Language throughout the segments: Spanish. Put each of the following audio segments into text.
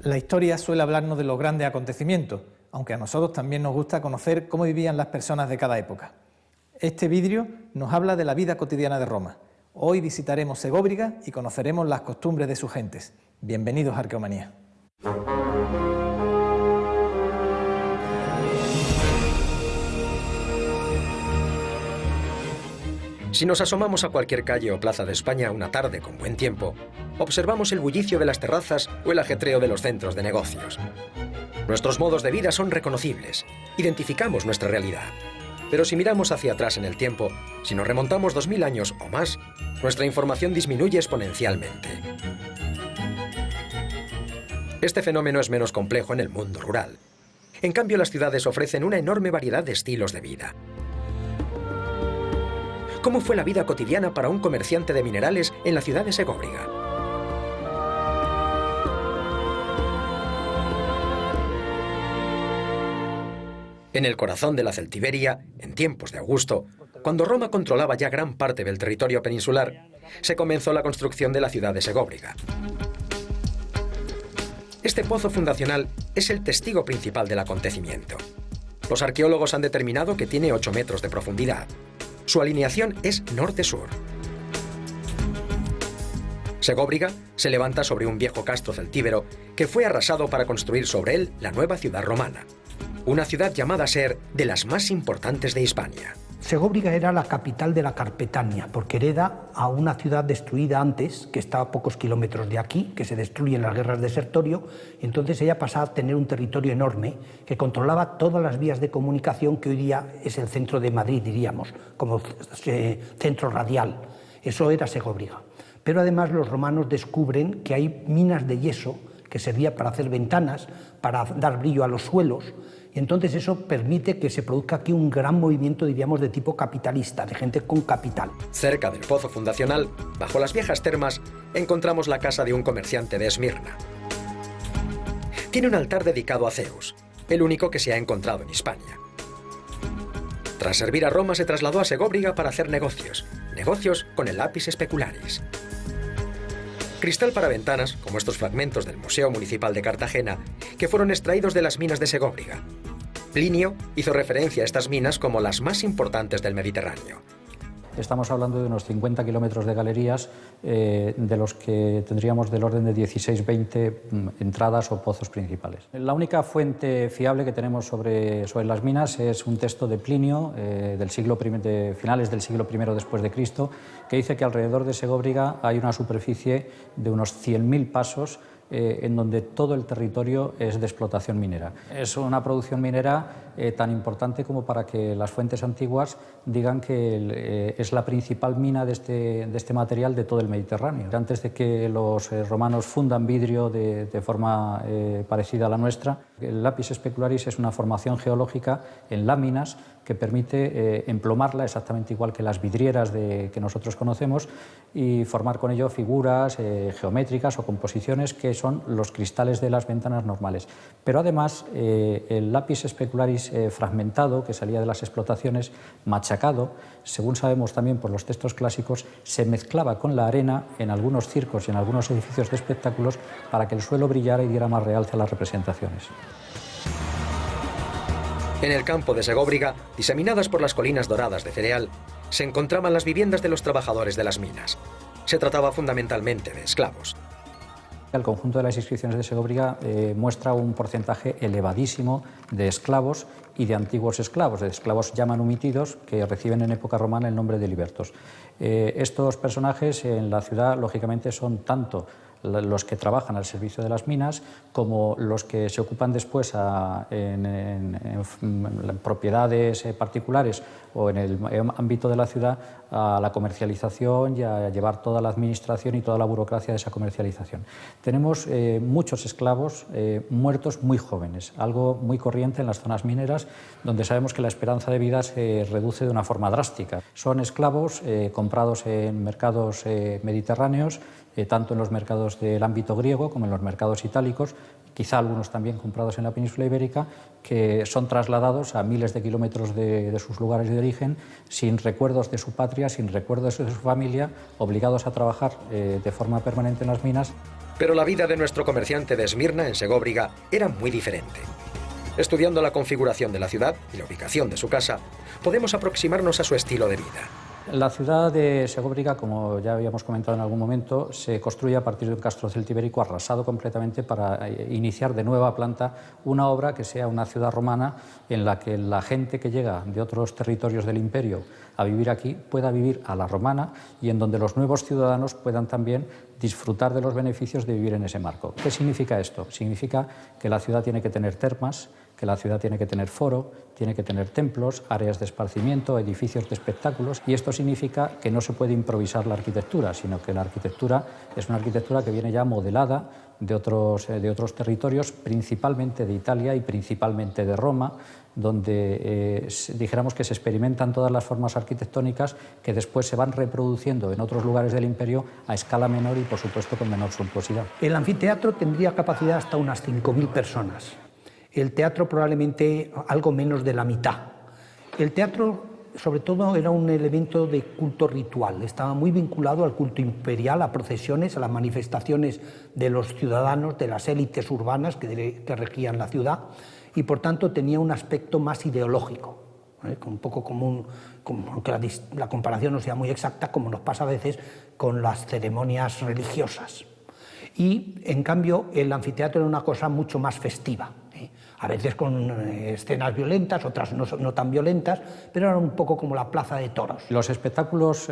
La historia suele hablarnos de los grandes acontecimientos, aunque a nosotros también nos gusta conocer cómo vivían las personas de cada época. Este vidrio nos habla de la vida cotidiana de Roma. Hoy visitaremos Segóbriga y conoceremos las costumbres de sus gentes. Bienvenidos a Arqueomanía. Si nos asomamos a cualquier calle o plaza de España una tarde con buen tiempo, observamos el bullicio de las terrazas o el ajetreo de los centros de negocios. Nuestros modos de vida son reconocibles, identificamos nuestra realidad. Pero si miramos hacia atrás en el tiempo, si nos remontamos 2000 años o más, nuestra información disminuye exponencialmente. Este fenómeno es menos complejo en el mundo rural. En cambio, las ciudades ofrecen una enorme variedad de estilos de vida. ¿Cómo fue la vida cotidiana para un comerciante de minerales en la ciudad de Segóbriga? En el corazón de la Celtiberia, en tiempos de Augusto, cuando Roma controlaba ya gran parte del territorio peninsular, se comenzó la construcción de la ciudad de Segóbriga. Este pozo fundacional es el testigo principal del acontecimiento. Los arqueólogos han determinado que tiene 8 metros de profundidad. Su alineación es norte-sur. Segóbriga se levanta sobre un viejo castro celtíbero que fue arrasado para construir sobre él la nueva ciudad romana. Una ciudad llamada a ser de las más importantes de Hispania. Segóbriga era la capital de la Carpetania, porque hereda a una ciudad destruida antes, que estaba a pocos kilómetros de aquí, que se destruye en las guerras de Sertorio, y entonces ella pasa a tener un territorio enorme que controlaba todas las vías de comunicación que hoy día es el centro de Madrid, diríamos, como centro radial. Eso era Segóbriga. Pero además los romanos descubren que hay minas de yeso que servía para hacer ventanas, para dar brillo a los suelos, y entonces eso permite que se produzca aquí un gran movimiento, diríamos, de tipo capitalista, de gente con capital. Cerca del pozo fundacional, bajo las viejas termas, encontramos la casa de un comerciante de Esmirna. Tiene un altar dedicado a Zeus, el único que se ha encontrado en Hispania. Tras servir a Roma, se trasladó a Segóbriga para hacer negocios con el lápiz specularis. Cristal para ventanas, como estos fragmentos del Museo Municipal de Cartagena, que fueron extraídos de las minas de Segóbriga. Plinio hizo referencia a estas minas como las más importantes del Mediterráneo. Estamos hablando de unos 50 kilómetros de galerías, de los que tendríamos del orden de 16-20 entradas o pozos principales. La única fuente fiable que tenemos sobre las minas es un texto de Plinio, de finales del siglo I después de Cristo, que dice que alrededor de Segóbriga hay una superficie de unos 100.000 pasos en donde todo el territorio es de explotación minera. Es una producción minera tan importante como para que las fuentes antiguas digan que es la principal mina de este material de todo el Mediterráneo. Antes de que los romanos fundan vidrio de forma parecida a la nuestra, el lápiz specularis es una formación geológica en láminas que permite emplomarla exactamente igual que las vidrieras que nosotros conocemos y formar con ello figuras geométricas o composiciones que son los cristales de las ventanas normales. Pero además el lápiz specularis fragmentado que salía de las explotaciones, machacado, según sabemos también por los textos clásicos, se mezclaba con la arena en algunos circos y en algunos edificios de espectáculos para que el suelo brillara y diera más realce a las representaciones. En el campo de Segóbriga, diseminadas por las colinas doradas de cereal, se encontraban las viviendas de los trabajadores de las minas. Se trataba fundamentalmente de esclavos. El conjunto de las inscripciones de Segóbriga muestra un porcentaje elevadísimo de esclavos y de antiguos esclavos, de esclavos ya manumitidos que reciben en época romana el nombre de libertos. Estos personajes en la ciudad, lógicamente, son tanto los que trabajan al servicio de las minas como los que se ocupan después en propiedades particulares o en el ámbito de la ciudad a la comercialización y a llevar toda la administración y toda la burocracia de esa comercialización. Tenemos muchos esclavos muertos muy jóvenes, algo muy corriente en las zonas mineras donde sabemos que la esperanza de vida se reduce de una forma drástica. Son esclavos comprados en mercados mediterráneos, tanto en los mercados del ámbito griego como en los mercados itálicos, quizá algunos también comprados en la península ibérica, que son trasladados a miles de kilómetros de sus lugares de origen, sin recuerdos de su patria, sin recuerdos de su familia, obligados a trabajar de forma permanente en las minas. Pero la vida de nuestro comerciante de Esmirna, en Segóbriga, era muy diferente. Estudiando la configuración de la ciudad y la ubicación de su casa, podemos aproximarnos a su estilo de vida. La ciudad de Segóbriga, como ya habíamos comentado en algún momento, se construye a partir de un castro celtibérico arrasado completamente para iniciar de nueva planta una obra que sea una ciudad romana en la que la gente que llega de otros territorios del imperio a vivir aquí pueda vivir a la romana y en donde los nuevos ciudadanos puedan también disfrutar de los beneficios de vivir en ese marco. ¿Qué significa esto? Significa que la ciudad tiene que tener termas, que la ciudad tiene que tener foro, tiene que tener templos, áreas de esparcimiento, edificios de espectáculos, y esto significa que no se puede improvisar la arquitectura, sino que la arquitectura es una arquitectura que viene ya modelada de otros territorios, principalmente de Italia y principalmente de Roma, donde dijéramos que se experimentan todas las formas arquitectónicas que después se van reproduciendo en otros lugares del imperio a escala menor y, por supuesto, con menor suntuosidad. El anfiteatro tendría capacidad hasta unas 5.000 personas. El teatro probablemente algo menos de la mitad. El teatro, sobre todo, era un elemento de culto ritual. Estaba muy vinculado al culto imperial, a procesiones, a las manifestaciones de los ciudadanos, de las élites urbanas que regían la ciudad, y por tanto tenía un aspecto más ideológico, un poco como aunque la comparación no sea muy exacta, como nos pasa a veces con las ceremonias religiosas. Y, en cambio, el anfiteatro era una cosa mucho más festiva, a veces con escenas violentas, otras no tan violentas, pero era un poco como la plaza de toros. Los espectáculos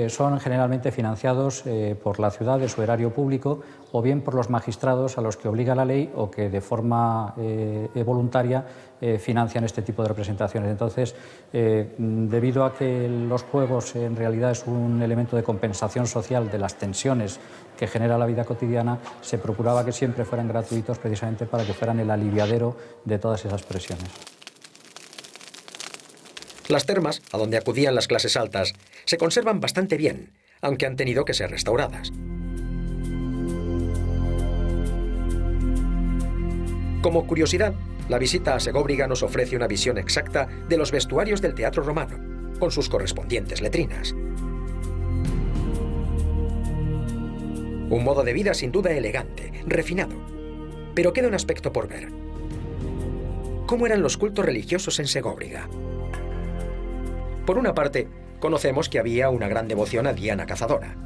son generalmente financiados por la ciudad de su erario público o bien por los magistrados a los que obliga la ley o que de forma voluntaria financian este tipo de representaciones. Entonces, debido a que los juegos en realidad es un elemento de compensación social de las tensiones que genera la vida cotidiana, se procuraba que siempre fueran gratuitos precisamente para que fueran el aliviadero de todas esas presiones. Las termas, a donde acudían las clases altas, se conservan bastante bien, aunque han tenido que ser restauradas. Como curiosidad, la visita a Segóbriga nos ofrece una visión exacta de los vestuarios del teatro romano, con sus correspondientes letrinas. Un modo de vida sin duda elegante, refinado, pero queda un aspecto por ver. ¿Cómo eran los cultos religiosos en Segóbriga? Por una parte, conocemos que había una gran devoción a Diana Cazadora.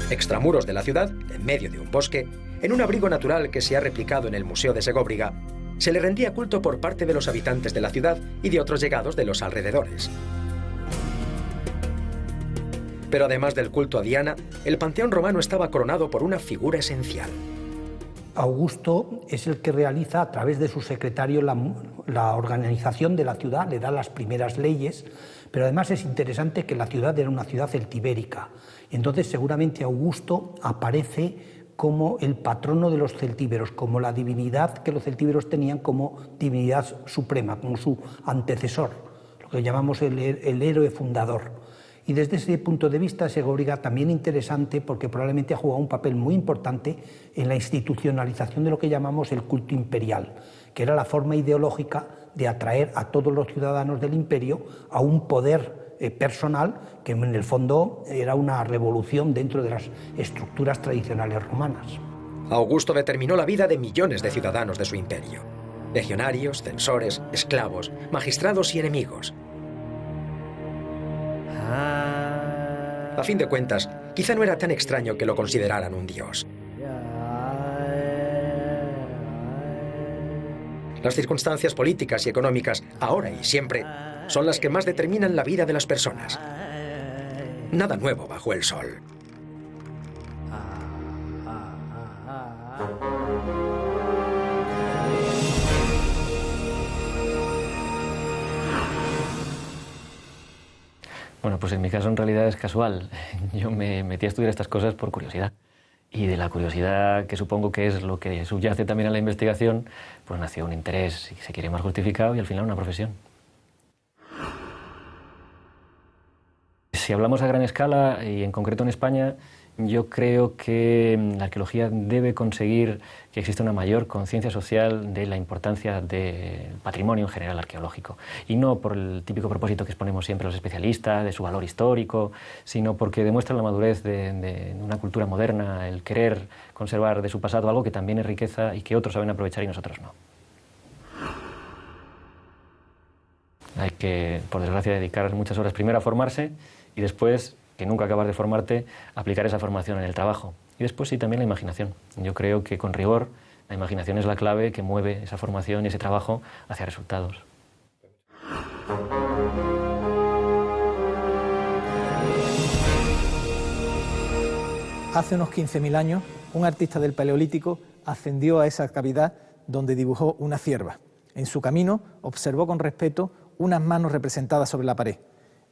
Extramuros de la ciudad, en medio de un bosque, en un abrigo natural que se ha replicado en el Museo de Segóbriga, se le rendía culto por parte de los habitantes de la ciudad y de otros llegados de los alrededores. Pero además del culto a Diana, el panteón romano estaba coronado por una figura esencial. Augusto es el que realiza a través de su secretario la organización de la ciudad, le da las primeras leyes, pero además es interesante que la ciudad era una ciudad celtibérica. Entonces seguramente Augusto aparece como el patrono de los celtíberos, como la divinidad que los celtíberos tenían como divinidad suprema, como su antecesor, lo que llamamos el héroe fundador. Y desde ese punto de vista, Segóbriga también interesante porque probablemente ha jugado un papel muy importante en la institucionalización de lo que llamamos el culto imperial, que era la forma ideológica de atraer a todos los ciudadanos del imperio a un poder personal que en el fondo era una revolución dentro de las estructuras tradicionales romanas. Augusto determinó la vida de millones de ciudadanos de su imperio: legionarios, censores, esclavos, magistrados y enemigos. A fin de cuentas, quizá no era tan extraño que lo consideraran un dios. Las circunstancias políticas y económicas, ahora y siempre, son las que más determinan la vida de las personas. Nada nuevo bajo el sol. Bueno, pues en mi caso en realidad es casual. Yo me metí a estudiar estas cosas por curiosidad. Y de la curiosidad, que supongo que es lo que subyace también a la investigación, pues nació un interés, si se quiere, más justificado y al final una profesión. Si hablamos a gran escala, y en concreto en España, Yo creo que la arqueología debe conseguir que exista una mayor conciencia social de la importancia del patrimonio en general arqueológico. Y no por el típico propósito que exponemos siempre los especialistas, de su valor histórico, sino porque demuestra la madurez de una cultura moderna, el querer conservar de su pasado algo que también es riqueza y que otros saben aprovechar y nosotros no. Hay que, por desgracia, dedicar muchas horas primero a formarse y después, que nunca acabas de formarte, aplicar esa formación en el trabajo. Y después sí, también la imaginación. Yo creo que con rigor la imaginación es la clave que mueve esa formación y ese trabajo hacia resultados. Hace unos 15.000 años, un artista del Paleolítico ascendió a esa cavidad donde dibujó una cierva. En su camino observó con respeto unas manos representadas sobre la pared.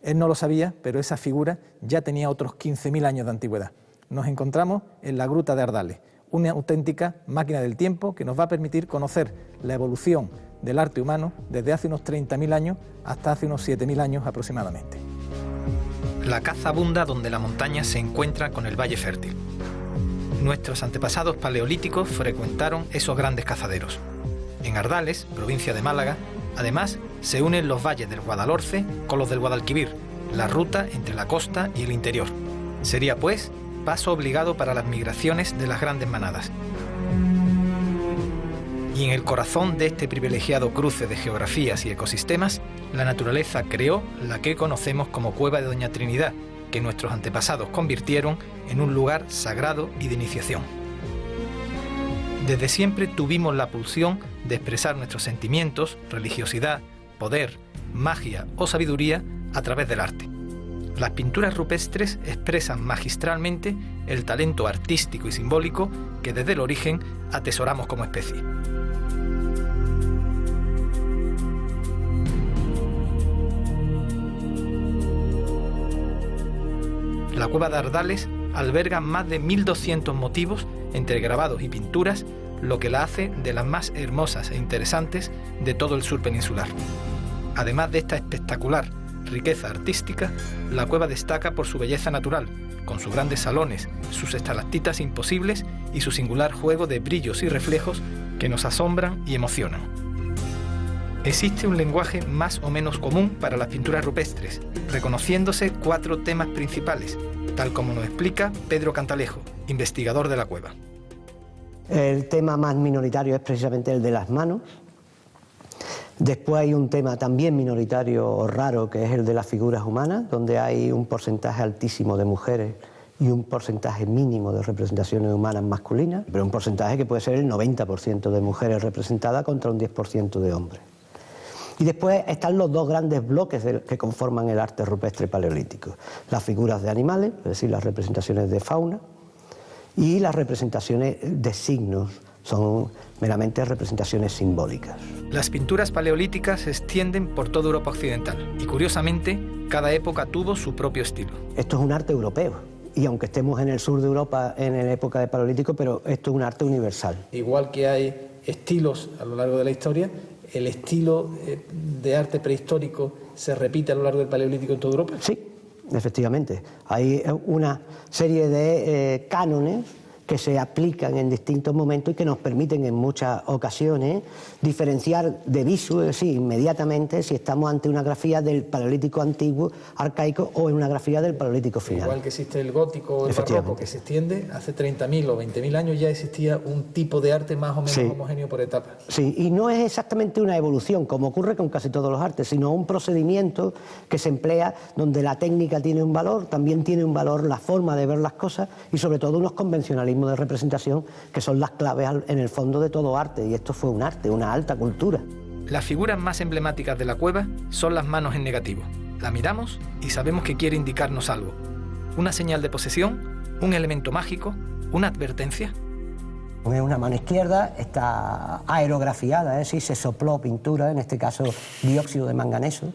Él no lo sabía, pero esa figura ya tenía otros 15.000 años de antigüedad. Nos encontramos en la Gruta de Ardales, una auténtica máquina del tiempo que nos va a permitir conocer la evolución del arte humano desde hace unos 30.000 años hasta hace unos 7.000 años aproximadamente. La caza abunda donde la montaña se encuentra con el valle fértil. Nuestros antepasados paleolíticos frecuentaron esos grandes cazaderos. En Ardales, provincia de Málaga, además, se unen los valles del Guadalhorce con los del Guadalquivir, la ruta entre la costa y el interior. Sería, pues, paso obligado para las migraciones de las grandes manadas. Y en el corazón de este privilegiado cruce de geografías y ecosistemas, la naturaleza creó la que conocemos como Cueva de Doña Trinidad, que nuestros antepasados convirtieron en un lugar sagrado y de iniciación. Desde siempre tuvimos la pulsión de expresar nuestros sentimientos, religiosidad, poder, magia o sabiduría a través del arte. Las pinturas rupestres expresan magistralmente el talento artístico y simbólico que desde el origen atesoramos como especie. La Cueva de Ardales alberga más de 1.200 motivos entre grabados y pinturas, lo que la hace de las más hermosas e interesantes de todo el sur peninsular. Además de esta espectacular riqueza artística, la cueva destaca por su belleza natural, con sus grandes salones, sus estalactitas imposibles y su singular juego de brillos y reflejos que nos asombran y emocionan. Existe un lenguaje más o menos común para las pinturas rupestres, reconociéndose 4 temas principales, tal como nos explica Pedro Cantalejo, investigador de la cueva. El tema más minoritario es precisamente el de las manos. Después hay un tema también minoritario o raro, que es el de las figuras humanas, donde hay un porcentaje altísimo de mujeres y un porcentaje mínimo de representaciones humanas masculinas, pero un porcentaje que puede ser el 90% de mujeres representadas contra un 10% de hombres. Y después están los 2 grandes bloques que conforman el arte rupestre paleolítico: las figuras de animales, es decir, las representaciones de fauna, y las representaciones de signos, son meramente representaciones simbólicas. Las pinturas paleolíticas se extienden por toda Europa occidental y, curiosamente, cada época tuvo su propio estilo. Esto es un arte europeo, y aunque estemos en el sur de Europa en la época de Paleolítico, pero esto es un arte universal. Igual que hay estilos a lo largo de la historia, ¿el estilo de arte prehistórico se repite a lo largo del Paleolítico en toda Europa? Sí, efectivamente. Hay una serie de cánones que se aplican en distintos momentos y que nos permiten en muchas ocasiones diferenciar de visu, es decir, inmediatamente, si estamos ante una grafía del Paleolítico antiguo, arcaico, o en una grafía del Paleolítico final. Igual que existe el gótico o el barroco, que se extiende, hace 30.000 o 20.000 años ya existía un tipo de arte más o menos homogéneo por etapas. Sí, y no es exactamente una evolución, como ocurre con casi todos los artes, sino un procedimiento que se emplea donde la técnica tiene un valor, también tiene un valor la forma de ver las cosas y sobre todo unos convencionalismos de representación que son las claves en el fondo de todo arte, y esto fue un arte, una alta cultura. Las figuras más emblemáticas de la cueva son las manos en negativo. La miramos y sabemos que quiere indicarnos algo. Una señal de posesión, un elemento mágico, una advertencia. En una mano izquierda está aerografiada, es decir, se sopló pintura, en este caso dióxido de manganeso.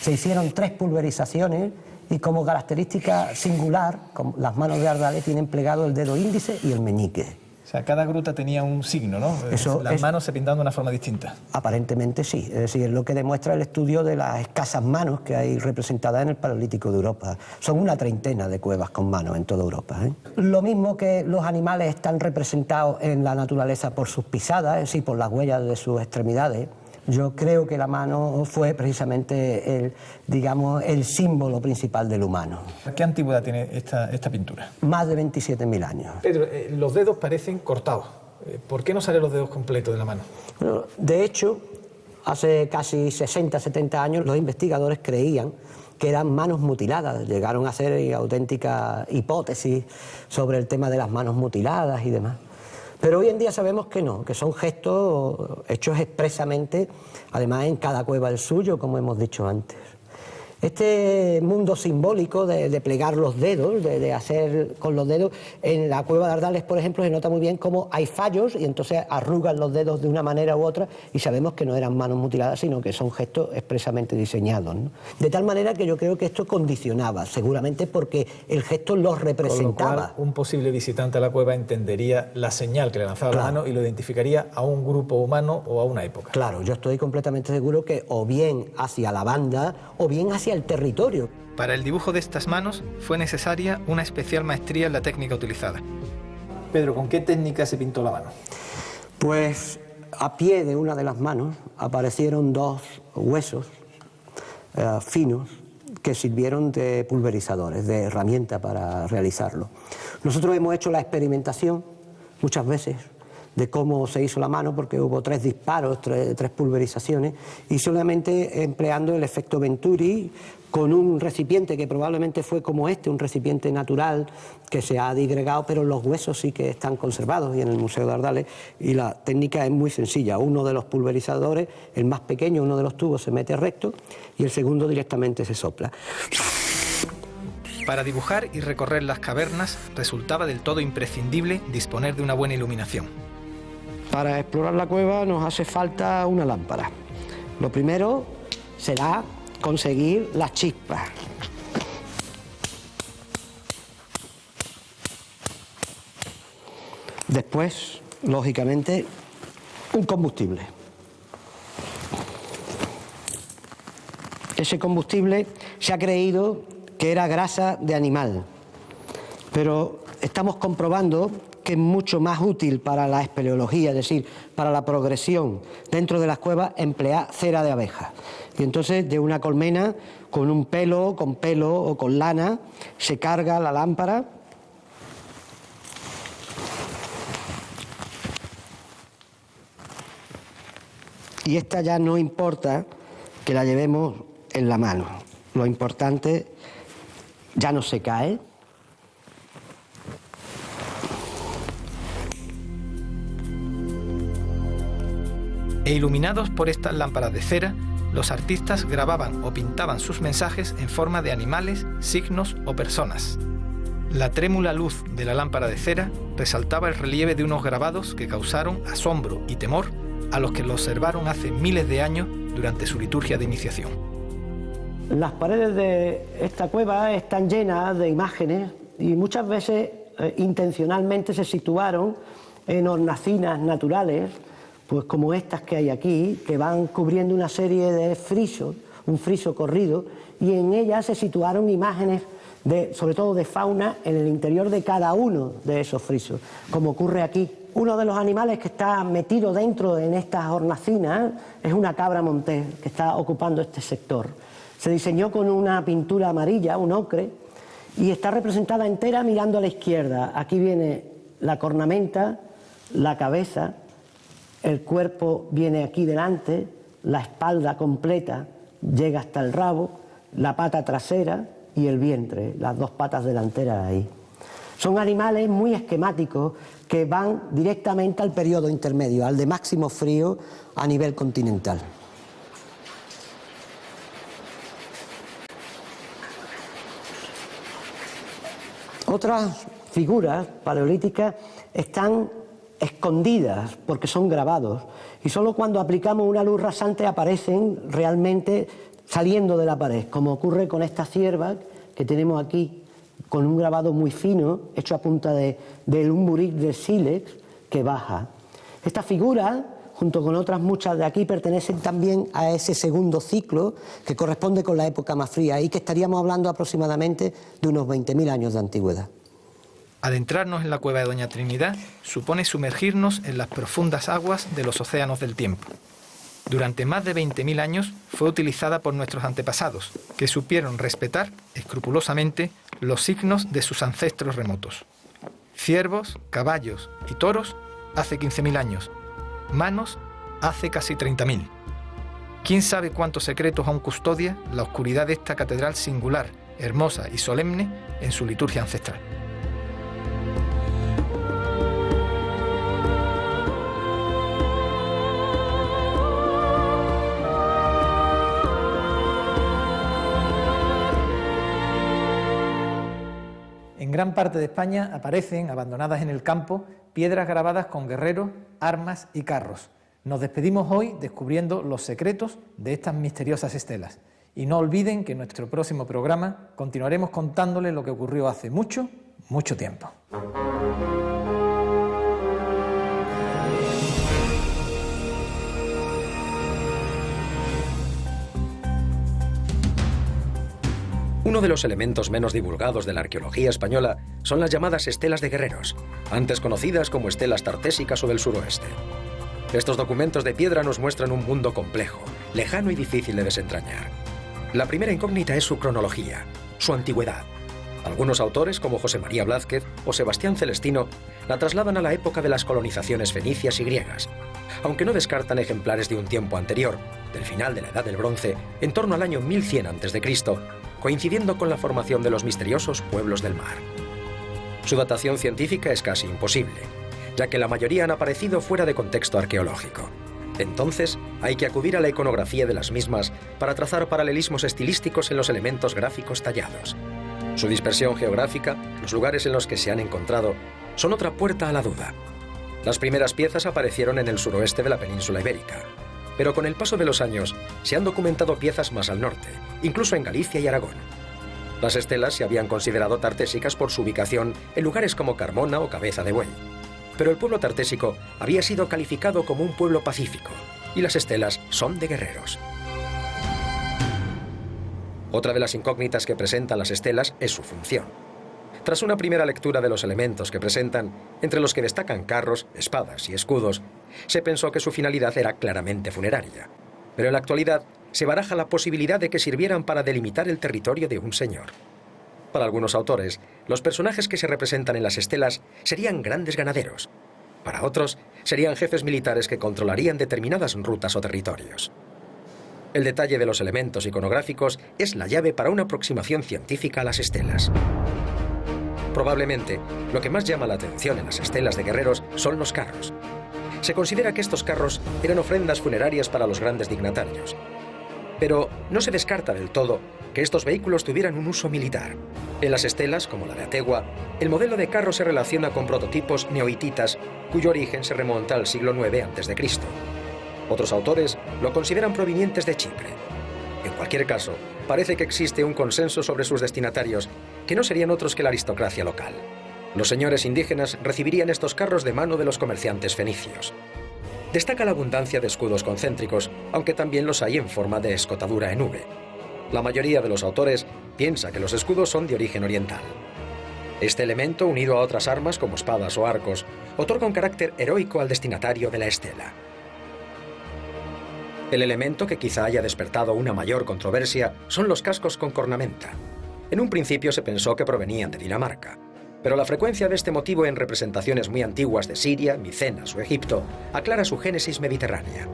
Se hicieron 3 pulverizaciones y como característica singular, las manos de Ardales tienen plegado el dedo índice y el meñique. O sea, cada gruta tenía un signo, ¿no? Las manos se pintaban de una forma distinta. Aparentemente sí, es decir, es lo que demuestra el estudio de las escasas manos que hay representadas en el Paleolítico de Europa. Son una treintena de cuevas con manos en toda Europa, ¿eh? Lo mismo que los animales están representados en la naturaleza por sus pisadas, es decir, por las huellas de sus extremidades. Yo creo que la mano fue precisamente el símbolo principal del humano. ¿Qué antigüedad tiene esta pintura? Más de 27.000 años. Pedro, los dedos parecen cortados. ¿Por qué no salen los dedos completos de la mano? Bueno, de hecho, hace casi 60, 70 años los investigadores creían que eran manos mutiladas. Llegaron a hacer auténticas hipótesis sobre el tema de las manos mutiladas y demás. Pero hoy en día sabemos que no, que son gestos hechos expresamente, además en cada cueva el suyo, como hemos dicho antes. Este mundo simbólico de plegar los dedos, de hacer con los dedos, en la cueva de Ardales, por ejemplo, se nota muy bien cómo hay fallos y entonces arrugan los dedos de una manera u otra y sabemos que no eran manos mutiladas, sino que son gestos expresamente diseñados, ¿no? De tal manera que yo creo que esto condicionaba, seguramente porque el gesto los representaba. Con lo cual, un posible visitante a la cueva entendería la señal que le lanzaba la mano y lo identificaría a un grupo humano o a una época. Claro, yo estoy completamente seguro que o bien hacia la banda o bien hacia el territorio. Para el dibujo de estas manos fue necesaria una especial maestría en la técnica utilizada. Pedro, ¿con qué técnica se pintó la mano? Pues a pie de una de las manos aparecieron dos huesos finos que sirvieron de pulverizadores, de herramienta para realizarlo. Nosotros hemos hecho la experimentación muchas veces de cómo se hizo la mano, porque hubo 3 disparos, tres pulverizaciones, y solamente empleando el efecto Venturi con un recipiente que probablemente fue como este, un recipiente natural que se ha digregado, pero los huesos sí que están conservados y en el Museo de Ardales, y la técnica es muy sencilla. Uno de los pulverizadores, el más pequeño, uno de los tubos se mete recto y el segundo directamente se sopla. Para dibujar y recorrer las cavernas resultaba del todo imprescindible disponer de una buena iluminación. Para explorar la cueva nos hace falta una lámpara. Lo primero será conseguir las chispas. Después, lógicamente, un combustible. Ese combustible se ha creído que era grasa de animal, pero estamos comprobando que es mucho más útil para la espeleología, es decir, para la progresión dentro de las cuevas, emplear cera de abeja. Y entonces de una colmena, con pelo o con lana, se carga la lámpara. Y esta ya no importa que la llevemos en la mano. Lo importante, ya no se cae. E iluminados por estas lámparas de cera, los artistas grababan o pintaban sus mensajes en forma de animales, signos o personas. La trémula luz de la lámpara de cera resaltaba el relieve de unos grabados que causaron asombro y temor a los que lo observaron hace miles de años durante su liturgia de iniciación. Las paredes de esta cueva están llenas de imágenes y muchas veces intencionalmente se situaron en hornacinas naturales, pues como estas que hay aquí, que van cubriendo una serie de frisos, un friso corrido, y en ellas se situaron imágenes, sobre todo de fauna, en el interior de cada uno de esos frisos, como ocurre aquí. Uno de los animales que está metido dentro en estas hornacinas es una cabra montés, que está ocupando este sector. Se diseñó con una pintura amarilla, un ocre, y está representada entera mirando a la izquierda. Aquí viene la cornamenta, la cabeza, el cuerpo viene aquí delante, la espalda completa llega hasta el rabo, la pata trasera y el vientre, las 2 patas delanteras ahí. Son animales muy esquemáticos que van directamente al periodo intermedio, al de máximo frío a nivel continental. Otras figuras paleolíticas están escondidas porque son grabados y solo cuando aplicamos una luz rasante aparecen realmente saliendo de la pared, como ocurre con esta cierva que tenemos aquí, con un grabado muy fino hecho a punta de un buric de sílex que baja. Estas figuras, junto con otras muchas de aquí, pertenecen también a ese segundo ciclo que corresponde con la época más fría y que estaríamos hablando aproximadamente de unos 20.000 años de antigüedad. Adentrarnos en la cueva de Doña Trinidad supone sumergirnos en las profundas aguas de los océanos del tiempo. Durante más de 20.000 años fue utilizada por nuestros antepasados, que supieron respetar escrupulosamente los signos de sus ancestros remotos. Ciervos, caballos y toros hace 15.000 años, manos hace casi 30.000. ¿Quién sabe cuántos secretos aún custodia la oscuridad de esta catedral singular, hermosa y solemne en su liturgia ancestral? En gran parte de España aparecen, abandonadas en el campo, piedras grabadas con guerreros, armas y carros. Nos despedimos hoy descubriendo los secretos de estas misteriosas estelas. Y no olviden que en nuestro próximo programa continuaremos contándoles lo que ocurrió hace mucho, mucho tiempo. Uno de los elementos menos divulgados de la arqueología española son las llamadas estelas de guerreros, antes conocidas como estelas tartésicas o del suroeste. Estos documentos de piedra nos muestran un mundo complejo, lejano y difícil de desentrañar. La primera incógnita es su cronología, su antigüedad. Algunos autores, como José María Blázquez o Sebastián Celestino, la trasladan a la época de las colonizaciones fenicias y griegas, aunque no descartan ejemplares de un tiempo anterior, del final de la Edad del Bronce, en torno al año 1100 a.C., coincidiendo con la formación de los misteriosos pueblos del mar. Su datación científica es casi imposible, ya que la mayoría han aparecido fuera de contexto arqueológico. Entonces, hay que acudir a la iconografía de las mismas para trazar paralelismos estilísticos en los elementos gráficos tallados. Su dispersión geográfica, los lugares en los que se han encontrado, son otra puerta a la duda. Las primeras piezas aparecieron en el suroeste de la península ibérica, pero con el paso de los años se han documentado piezas más al norte, incluso en Galicia y Aragón. Las estelas se habían considerado tartésicas por su ubicación en lugares como Carmona o Cabeza de Buey, pero el pueblo tartésico había sido calificado como un pueblo pacífico, y las estelas son de guerreros. Otra de las incógnitas que presentan las estelas es su función. Tras una primera lectura de los elementos que presentan, entre los que destacan carros, espadas y escudos, se pensó que su finalidad era claramente funeraria. Pero en la actualidad se baraja la posibilidad de que sirvieran para delimitar el territorio de un señor. Para algunos autores, los personajes que se representan en las estelas serían grandes ganaderos. Para otros, serían jefes militares que controlarían determinadas rutas o territorios. El detalle de los elementos iconográficos es la llave para una aproximación científica a las estelas. Probablemente, lo que más llama la atención en las estelas de guerreros son los carros. Se considera que estos carros eran ofrendas funerarias para los grandes dignatarios. Pero no se descarta del todo que estos vehículos tuvieran un uso militar. En las estelas, como la de Ategua, el modelo de carro se relaciona con prototipos neohititas, cuyo origen se remonta al siglo IX a.C. Otros autores lo consideran provenientes de Chipre. En cualquier caso, parece que existe un consenso sobre sus destinatarios, que no serían otros que la aristocracia local. Los señores indígenas recibirían estos carros de mano de los comerciantes fenicios. Destaca la abundancia de escudos concéntricos, aunque también los hay en forma de escotadura en V. La mayoría de los autores piensa que los escudos son de origen oriental. Este elemento, unido a otras armas como espadas o arcos, otorga un carácter heroico al destinatario de la estela. El elemento que quizá haya despertado una mayor controversia son los cascos con cornamenta. En un principio se pensó que provenían de Dinamarca, pero la frecuencia de este motivo en representaciones muy antiguas de Siria, Micenas o Egipto aclara su génesis mediterránea.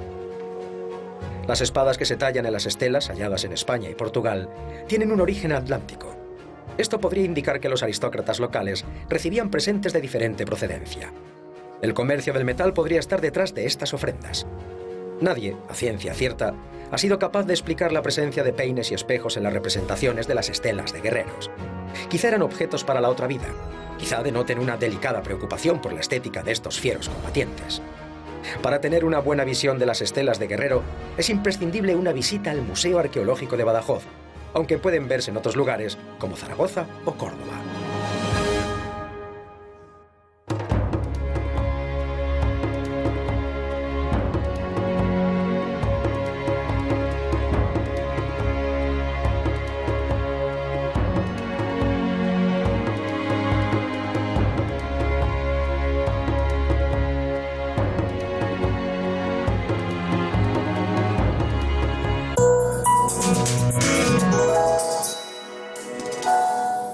Las espadas que se tallan en las estelas, halladas en España y Portugal, tienen un origen atlántico. Esto podría indicar que los aristócratas locales recibían presentes de diferente procedencia. El comercio del metal podría estar detrás de estas ofrendas. Nadie, a ciencia cierta, ha sido capaz de explicar la presencia de peines y espejos en las representaciones de las estelas de guerreros. Quizá eran objetos para la otra vida, quizá denoten una delicada preocupación por la estética de estos fieros combatientes. Para tener una buena visión de las estelas de guerrero, es imprescindible una visita al Museo Arqueológico de Badajoz, aunque pueden verse en otros lugares como Zaragoza o Córdoba.